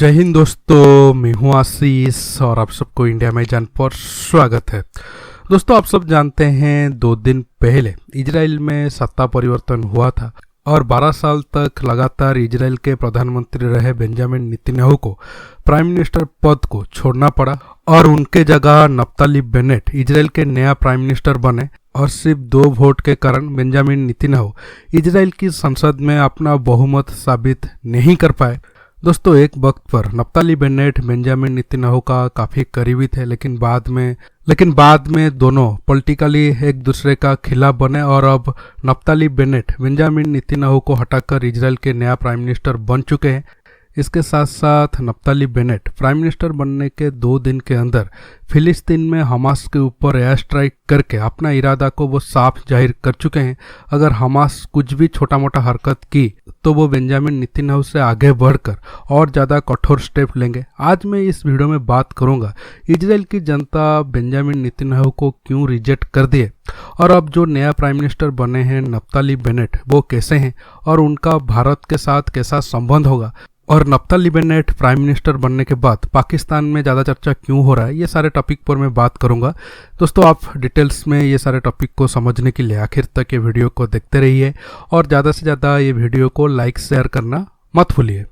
जय हिंद दोस्तों, मैं हूं आशीष और आप सबको इंडिया में जान पर स्वागत है। दोस्तों, आप सब जानते हैं 2 दिन पहले इजराइल में सत्ता परिवर्तन हुआ था और 12 साल तक लगातार इजराइल के प्रधानमंत्री रहे बेंजामिन नेतन्याहू को प्राइम मिनिस्टर पद को छोड़ना पड़ा और उनके जगह नफ्ताली बेनेट इजराइल के नया प्राइम मिनिस्टर बने। और सिर्फ 2 वोट के कारण बेंजामिन नेतन्याहू इजराइल की संसद में अपना बहुमत साबित नहीं कर पाए। दोस्तों, एक वक्त पर नफ्ताली बेनेट बेंजामिन नेतन्याहू का काफी करीबी थे, लेकिन बाद में दोनों पॉलिटिकली एक दूसरे का खिलाफ बने और अब नफ्ताली बेनेट बेंजामिन नेतन्याहू को हटाकर इजराइल के नया प्राइम मिनिस्टर बन चुके हैं। इसके साथ साथ नफ्ताली बेनेट प्राइम मिनिस्टर बनने के 2 दिन के अंदर फिलिस्तीन में हमास के ऊपर एयर स्ट्राइक करके अपना इरादा को वो साफ जाहिर कर चुके हैं। अगर हमास कुछ भी छोटा मोटा हरकत की तो वो बेंजामिन नेतन्याहू से आगे बढ़कर और ज़्यादा कठोर स्टेप लेंगे। आज मैं इस वीडियो में बात करूंगा इजराइल की जनता बेंजामिन नेतन्याहू को क्यों रिजेक्ट कर दिए और अब जो नया प्राइम मिनिस्टर बने हैं नफ्ताली बेनेट वो कैसे हैं और उनका भारत के साथ कैसा संबंध होगा, और नफ्ताली बेनेट प्राइम मिनिस्टर बनने के बाद पाकिस्तान में ज़्यादा चर्चा क्यों हो रहा है, ये सारे टॉपिक पर मैं बात करूंगा। दोस्तों, आप डिटेल्स में ये सारे टॉपिक को समझने के लिए आखिर तक ये वीडियो को देखते रहिए और ज़्यादा से ज़्यादा ये वीडियो को लाइक शेयर करना मत भूलिए।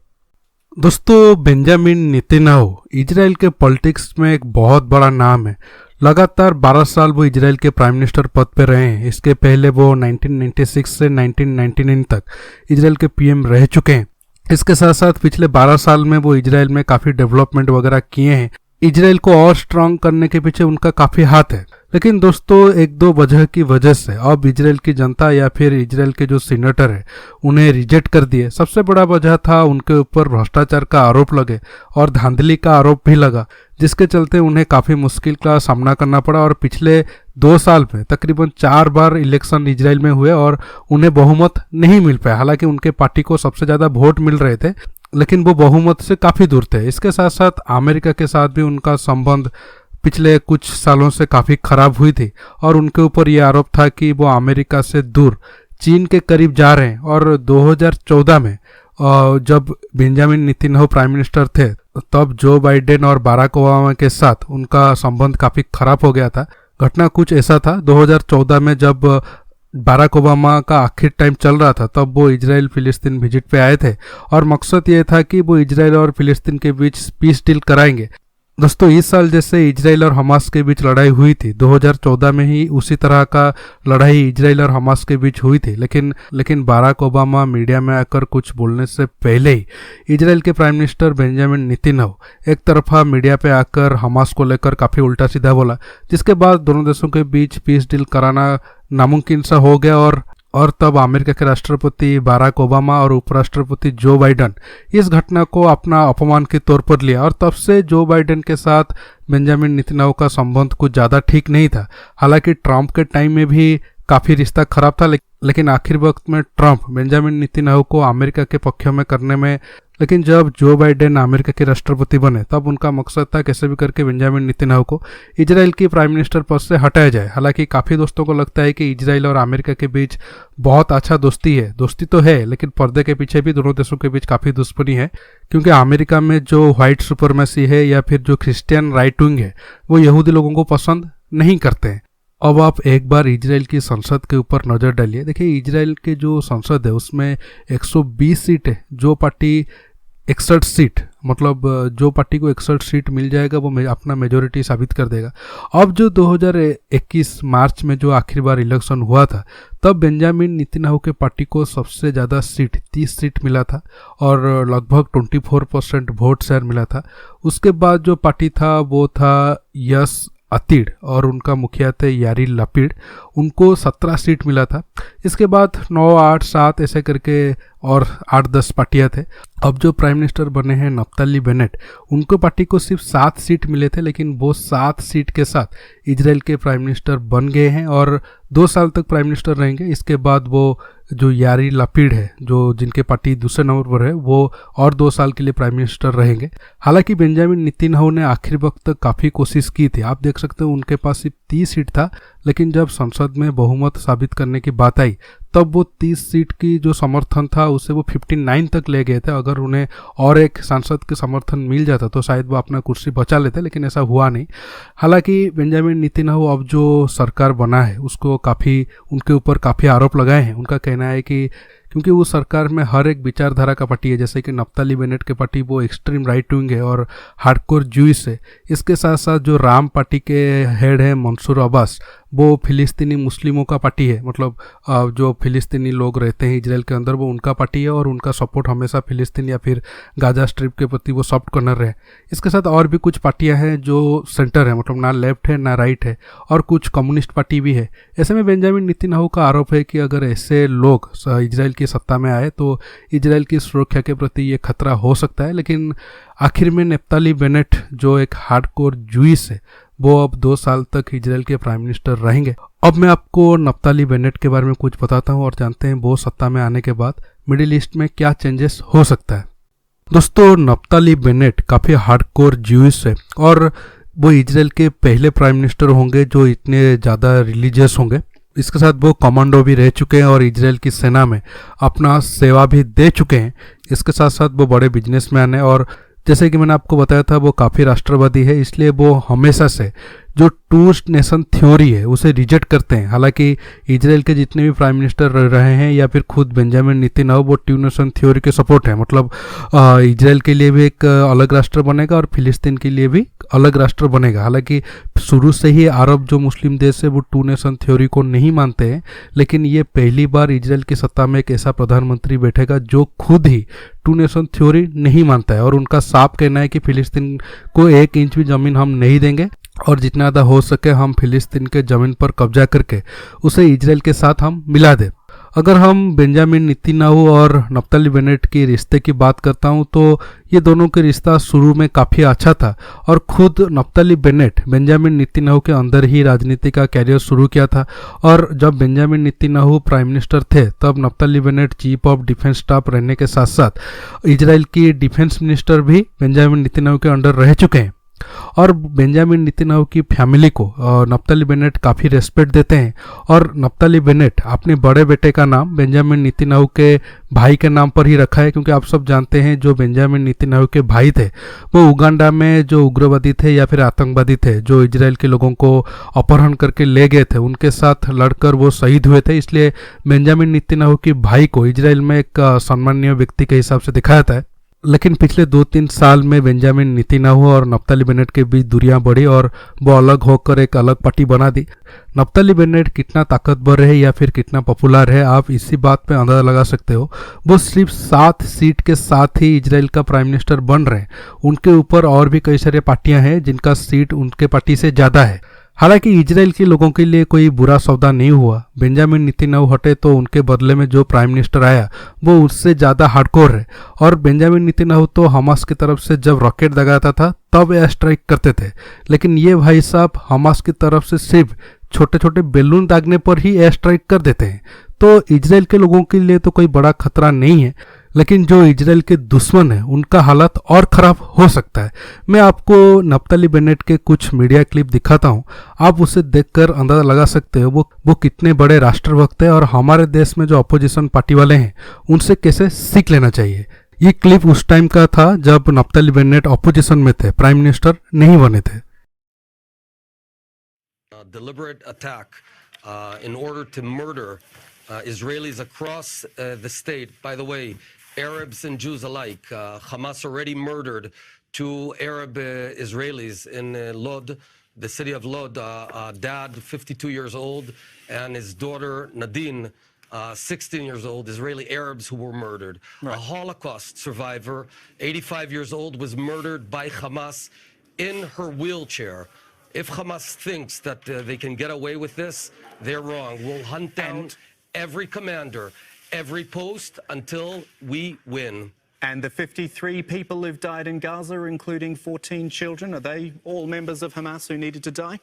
दोस्तों, बेंजामिन नेतन्याहू इजराइल के पॉलिटिक्स में एक बहुत बड़ा नाम है। लगातार 12 साल वो इजराइल के प्राइम मिनिस्टर पद पर रहे हैं। इसके पहले वो 1996 से 1999 तक इजराइल के पीएम रह चुके हैं। इसके साथ साथ पिछले 12 साल में वो इजराइल में काफ़ी डेवलपमेंट वगैरह किए हैं। इजराइल को और स्ट्रांग करने के पीछे उनका काफ़ी हाथ है। लेकिन दोस्तों, 1-2 वजह की वजह से अब इजराइल की जनता या फिर इजराइल के जो सीनेटर है उन्हें रिजेक्ट कर दिए। सबसे बड़ा वजह था उनके ऊपर भ्रष्टाचार का आरोप लगे और धांधली का आरोप भी लगा, जिसके चलते उन्हें काफ़ी मुश्किल का सामना करना पड़ा। और पिछले 2 साल में तकरीबन 4 बार इलेक्शन इजराइल में हुए और उन्हें बहुमत नहीं मिल पाया। हालांकि उनके पार्टी को सबसे ज़्यादा वोट मिल रहे थे, लेकिन वो बहुमत से काफ़ी दूर थे। इसके साथ साथ अमेरिका के साथ भी उनका संबंध पिछले कुछ सालों से काफ़ी खराब हुई थी और उनके ऊपर ये आरोप था कि वो अमेरिका से दूर चीन के करीब जा रहे हैं। और 2014 में जब बेंजामिन नेतन्याहू प्राइम मिनिस्टर थे तब जो बाइडेन और बाराक ओबामा के साथ उनका संबंध काफ़ी खराब हो गया था। घटना कुछ ऐसा था, 2014 में जब बाराक ओबामा का आखिर टाइम चल रहा था तब वो इजराइल फिलिस्तीन विजिट पे आए थे और मकसद ये था कि वो इजराइल और फिलिस्तीन के बीच पीस डील कराएंगे। दोस्तों, इस साल जैसे इजराइल और हमास के बीच लड़ाई हुई थी, 2014 में ही उसी तरह का लड़ाई इजराइल और हमास के बीच हुई थी। लेकिन बाराक ओबामा मीडिया में आकर कुछ बोलने से पहले ही इजराइल के प्राइम मिनिस्टर बेंजामिन नेतन्याहू एक तरफा मीडिया पे आकर हमास को लेकर काफ़ी उल्टा सीधा बोला, जिसके बाद दोनों देशों के बीच पीस डील कराना नामुमकिन सा हो गया। और तब अमेरिका के राष्ट्रपति बाराक ओबामा और उपराष्ट्रपति जो बाइडेन इस घटना को अपना अपमान के तौर पर लिया और तब से जो बाइडेन के साथ बेंजामिन नेतन्याहू का संबंध कुछ ज़्यादा ठीक नहीं था। हालांकि ट्रंप के टाइम में भी काफ़ी रिश्ता खराब था, लेकिन आखिर वक्त में ट्रंप बेंजामिन नेतन्याहू को अमेरिका के पक्ष में करने में, लेकिन जब जो बाइडेन अमेरिका के राष्ट्रपति बने तब उनका मकसद था कैसे भी करके बेंजामिन नेतन्याहू को इजराइल की प्राइम मिनिस्टर पद से हटाया जाए। हालांकि काफ़ी दोस्तों को लगता है कि इजराइल और अमेरिका के बीच बहुत अच्छा दोस्ती है। दोस्ती तो है, लेकिन पर्दे के पीछे भी दोनों देशों के बीच काफ़ी दुश्मनी है, क्योंकि अमेरिका में जो व्हाइट सुपरमेसी है या फिर जो क्रिश्चियन राइट विंग है वो यहूदी लोगों को पसंद नहीं करते हैं। अब आप एक बार इजराइल की संसद के ऊपर नज़र डालिए। देखिए, इजराइल के जो संसद है उसमें 120 सीट है। जो पार्टी 61 सीट, मतलब जो पार्टी को 61 सीट मिल जाएगा वो अपना मेजोरिटी साबित कर देगा। अब जो 2021 मार्च में जो आखिरी बार इलेक्शन हुआ था तब बेंजामिन नेतन्याहू के पार्टी को सबसे ज़्यादा सीट 30 सीट मिला था और लगभग 24% वोट शेयर मिला था। उसके बाद जो पार्टी था वो था यस अतीड़ और उनका मुखिया थे यारी लपिड, उनको 17 सीट मिला था। इसके बाद 9, 8, 7 ऐसे करके और 8-10 पार्टियां थे। अब जो प्राइम मिनिस्टर बने हैं नफ्ताली बेनेट, उनको पार्टी को सिर्फ 7 सीट मिले थे, लेकिन वो 7 सीट के साथ इजराइल के प्राइम मिनिस्टर बन गए हैं और 2 साल तक प्राइम मिनिस्टर रहेंगे। इसके बाद वो जो यारी लपिड है, जो जिनके पार्टी दूसरे नंबर पर है, वो और 2 साल के लिए प्राइम मिनिस्टर रहेंगे। हालांकि बेंजामिन नेतन्याहू ने आखिर वक्त तक काफ़ी कोशिश की थी। आप देख सकते हो उनके पास सिर्फ 30 सीट था, लेकिन जब संसद में बहुमत साबित करने की बात आई तब वो 30 सीट की जो समर्थन था उसे वो 59 तक ले गए थे। अगर उन्हें और एक सांसद के समर्थन मिल जाता तो शायद वो अपना कुर्सी बचा लेते, लेकिन ऐसा हुआ नहीं। हालांकि बेंजामिन नेतन्याहू अब जो सरकार बना है उसको उनके ऊपर काफ़ी आरोप लगाए हैं। उनका कहना है कि क्योंकि वो सरकार में हर एक विचारधारा का पार्टी है, जैसे कि नफ्ताली बेनेट के पार्टी वो एक्सट्रीम राइट विंग है और हार्डकोर ज्यूइश है। इसके साथ साथ जो राम पार्टी के हेड है मंसूर अब्बास, वो फिलिस्तीनी मुस्लिमों का पार्टी है, मतलब जो फिलिस्तीनी लोग रहते हैं इजराइल के अंदर वो उनका पार्टी है और उनका सपोर्ट हमेशा फिलिस्तीन या फिर गाजा स्ट्रिप के प्रति वो सॉफ्ट कॉर्नर रहे। इसके साथ और भी कुछ पार्टियां हैं जो सेंटर है, मतलब ना लेफ्ट है ना राइट है, और कुछ कम्युनिस्ट पार्टी भी है। ऐसे में बेंजामिन नेतन्याहू का आरोप है कि अगर ऐसे लोग इजराइल की सत्ता में आए तो इजराइल की सुरक्षा के प्रति ये खतरा हो सकता है। लेकिन आखिर में नफ्ताली बेनेट जो एक हार्डकोर ज्यूइश है वो अब 2 साल तक इजराइल के प्राइम मिनिस्टर रहेंगे। अब मैं आपको नफ्ताली बेनेट के बारे में कुछ बताता हूँ और जानते हैं वो सत्ता में आने के बाद मिडिल ईस्ट में क्या चेंजेस हो सकता है। दोस्तों, नफ्ताली बेनेट काफ़ी हार्डकोर ज्यूइश है और वो इजराइल के पहले प्राइम मिनिस्टर होंगे जो इतने ज़्यादा रिलीजियस होंगे। इसके साथ वो कमांडो भी रह चुके हैं और इजराइल की सेना में अपना सेवा भी दे चुके हैं। इसके साथ साथ वो बड़े बिजनेसमैन हैं और जैसे कि मैंने आपको बताया था वो काफ़ी राष्ट्रवादी है, इसलिए वो हमेशा से जो टू नेशन थ्योरी है उसे रिजेक्ट करते हैं। हालांकि इजराइल के जितने भी प्राइम मिनिस्टर रहे हैं या फिर खुद बेंजामिन नेतन्याहू वो टू नेशन थ्योरी के सपोर्ट है, मतलब इजराइल के लिए भी एक अलग राष्ट्र बनेगा और फिलिस्तीन के लिए भी अलग राष्ट्र बनेगा। हालांकि शुरू से ही अरब जो मुस्लिम देश है वो टू नेशन थ्योरी को नहीं मानते हैं, लेकिन ये पहली बार इजराइल की सत्ता में एक ऐसा प्रधानमंत्री बैठेगा जो खुद ही टू नेशन थ्योरी नहीं मानता है और उनका साफ कहना है कि फिलिस्तीन को 1 इंच भी ज़मीन हम नहीं देंगे और जितना ज़्यादा हो सके हम फिलिस्तीन के ज़मीन पर कब्जा करके उसे इजराइल के साथ हम मिला दें। अगर हम बेंजामिन नेतन्याहू और नफ्ताली बेनेट के रिश्ते की बात करता हूं तो ये दोनों के रिश्ता शुरू में काफ़ी अच्छा था और खुद नफ्ताली बेनेट बेंजामिन नेतन्याहू के अंदर ही राजनीति का कैरियर शुरू किया था। और जब बेंजामिन नेतन्याहू प्राइम मिनिस्टर थे तब Naftali Bennett chief of defence staff रहने के साथ साथ इजराइल की डिफेंस मिनिस्टर भी बेंजामिन नेतन्याहू के अंडर रह चुके हैं। और बेंजामिन नेतन्याहू की फैमिली को नफ्ताली बेनेट काफ़ी रेस्पेक्ट देते हैं और नफ्ताली बेनेट अपने बड़े बेटे का नाम बेंजामिन नेतन्याहू के भाई के नाम पर ही रखा है, क्योंकि आप सब जानते हैं जो बेंजामिन नेतन्याहू के भाई थे वो उगांडा में जो उग्रवादी थे या फिर आतंकवादी थे जो इजराइल के लोगों को अपहरण करके ले गए थे, उनके साथ लड़कर वो शहीद हुए थे। इसलिए बेंजामिन नेतन्याहू के भाई को इजराइल में एक सम्मानीय व्यक्ति के हिसाब से दिखाया था। लेकिन पिछले 2-3 साल में बेंजामिन नेतन्याहू और नफ्ताली बेनेट के बीच दूरियां बढ़ी और वो अलग होकर एक अलग पार्टी बना दी। नफ्ताली बेनेट कितना ताकतवर है या फिर कितना पॉपुलर है आप इसी बात पे अंदाजा लगा सकते हो। वो सिर्फ 7 सीट के साथ ही इजराइल का प्राइम मिनिस्टर बन रहे हैं। उनके ऊपर और भी कई सारे पार्टियां हैं जिनका सीट उनके पार्टी से ज़्यादा है। हालांकि इजराइल के लोगों के लिए कोई बुरा सौदा नहीं हुआ। बेंजामिन नेतन्याहू हटे तो उनके बदले में जो प्राइम मिनिस्टर आया वो उससे ज़्यादा हार्डकोर है। और बेंजामिन नेतन्याहू तो हमास की तरफ से जब रॉकेट दगाता था तब एयर स्ट्राइक करते थे, लेकिन ये भाई साहब हमास की तरफ से सिर्फ छोटे छोटे बैलून दागने पर ही एयर स्ट्राइक कर देते हैं। तो इजराइल के लोगों के लिए तो कोई बड़ा खतरा नहीं है, लेकिन जो इजराइल के दुश्मन है उनका हालत और ख़राब हो सकता है। मैं आपको नफ्ताली बेनेट के कुछ मीडिया क्लिप दिखाता हूं, आप उसे देखकर अंदाज़ा लगा सकते हो वो कितने बड़े राष्ट्रभक्त हैं और हमारे देश में जो अपोजिशन पार्टी वाले हैं उनसे कैसे सीख लेना चाहिए। ये क्लिप उस टाइम का था जब नफ्ताली बेनेट अपोजिशन में थे, प्राइम मिनिस्टर नहीं बने थे। Deliberate attack in order to murder Israelis across the state. By the way, Arabs and Jews alike. Hamas already murdered 2 Arab Israelis in Lod, the city of Lod. Dad, 52 years old, and his daughter Nadine, 16 years old, Israeli Arabs who were murdered. Right. A Holocaust survivor, 85 years old, was murdered by Hamas in her wheelchair. If Hamas thinks that they can get away with this, they're wrong. We'll hunt down every commander, every post until we win. And the 53 people who've died in Gaza, including 14 children, are they all members of Hamas who needed to die?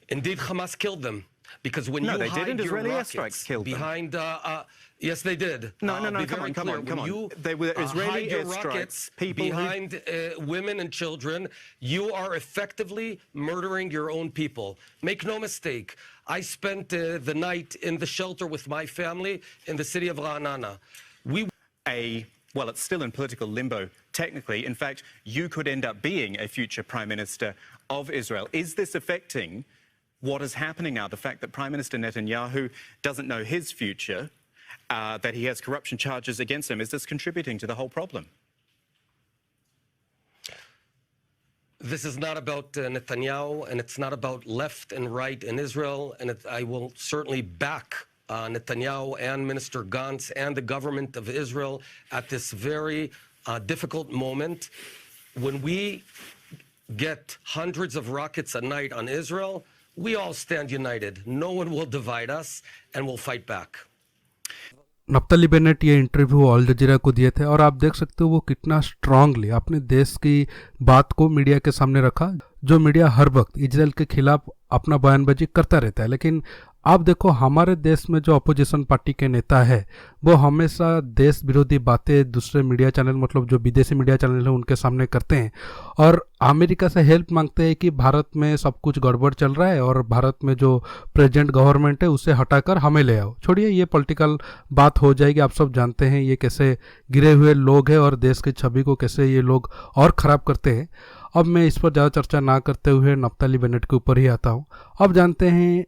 Indeed, Hamas killed them. Because when No, you they hide didn't. your Israeli rockets airstrikes killed them. behind, yes, they did. No, I'll be come very on, come clear. on, come When on. you They were Israeli hide your airstrikes, rockets people who- behind women and children, you are effectively murdering your own people. Make no mistake. I spent the night in the shelter with my family in the city of Ra'anana. Well, it's still in political limbo, technically. In fact, you could end up being a future Prime Minister of Israel. Is this affecting what is happening now? The fact that Prime Minister Netanyahu doesn't know his future, that he has corruption charges against him, is this contributing to the whole problem? This is not about Netanyahu, and it's not about left and right in Israel. And I will certainly back Netanyahu and Minister Gantz and the government of Israel at this very difficult moment. When we get hundreds of rockets a night on Israel, we all stand united. No one will divide us, and we'll fight back. Naphtali Bennett ये interview अल जजीरा को दिए थे और आप देख सकते हो वो कितना स्ट्रांगली अपने देश की बात को मीडिया के सामने रखा। जो मीडिया हर वक्त इजराइल के खिलाफ अपना बयानबाजी करता रहता है, लेकिन आप देखो हमारे देश में जो अपोजिशन पार्टी के नेता है वो हमेशा देश विरोधी बातें दूसरे मीडिया चैनल मतलब जो विदेशी मीडिया चैनल है उनके सामने करते हैं और अमेरिका से हेल्प मांगते हैं कि भारत में सब कुछ गड़बड़ चल रहा है और भारत में जो प्रेजेंट गवर्नमेंट है उसे हटाकर हमें ले आओ। छोड़िए ये पॉलिटिकल बात हो जाएगी, आप सब जानते हैं ये कैसे गिरे हुए लोग हैं और देश की छवि को कैसे ये लोग और ख़राब करते हैं। अब मैं इस पर ज़्यादा चर्चा ना करते हुए नप्ताली बेनेट के ऊपर ही आता हूँ। अब जानते हैं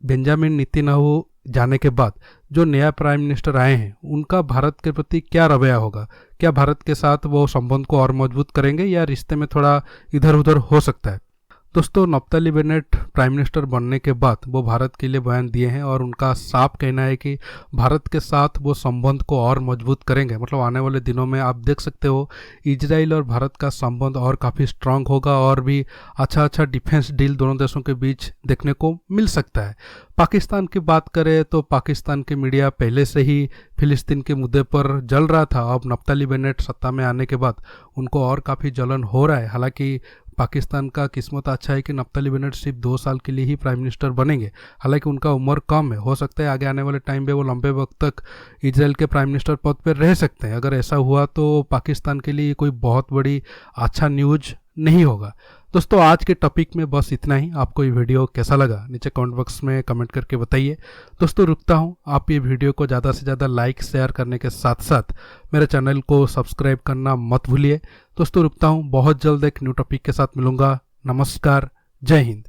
बेंजामिन नेतन्याहू जाने के बाद जो नया प्राइम मिनिस्टर आए हैं उनका भारत के प्रति क्या रवैया होगा। क्या भारत के साथ वो संबंध को और मजबूत करेंगे या रिश्ते में थोड़ा इधर उधर हो सकता है। दोस्तों नप्ताली बेनेट प्राइम मिनिस्टर बनने के बाद वो भारत के लिए बयान दिए हैं और उनका साफ कहना है कि भारत के साथ वो संबंध को और मजबूत करेंगे। मतलब आने वाले दिनों में आप देख सकते हो इजराइल और भारत का संबंध और काफ़ी स्ट्रांग होगा और भी अच्छा डिफेंस डील दोनों देशों के बीच देखने को मिल सकता है। पाकिस्तान की बात करें तो पाकिस्तान की मीडिया पहले से ही फिलिस्तीन के मुद्दे पर जल रहा था। अब नप्ताली बेनेट सत्ता में आने के बाद उनको और काफ़ी जलन हो रहा है। हालांकि पाकिस्तान का किस्मत अच्छा है कि नप्ताली बेनेट सिर्फ 2 साल के लिए ही प्राइम मिनिस्टर बनेंगे। हालांकि उनका उम्र कम है, हो सकता है आगे आने वाले टाइम पे वो लंबे वक्त तक इजराइल के प्राइम मिनिस्टर पद पर रह सकते हैं। अगर ऐसा हुआ तो पाकिस्तान के लिए कोई बहुत बड़ी अच्छा न्यूज नहीं होगा। दोस्तों आज के टॉपिक में बस इतना ही। आपको ये वीडियो कैसा लगा नीचे कमेंट बॉक्स में कमेंट करके बताइए। दोस्तों रुकता हूँ, आप ये वीडियो को ज़्यादा से ज़्यादा लाइक शेयर करने के साथ साथ मेरे चैनल को सब्सक्राइब करना मत भूलिए। दोस्तों रुकता हूँ, बहुत जल्द एक न्यू टॉपिक के साथ मिलूंगा। नमस्कार, जय हिंद।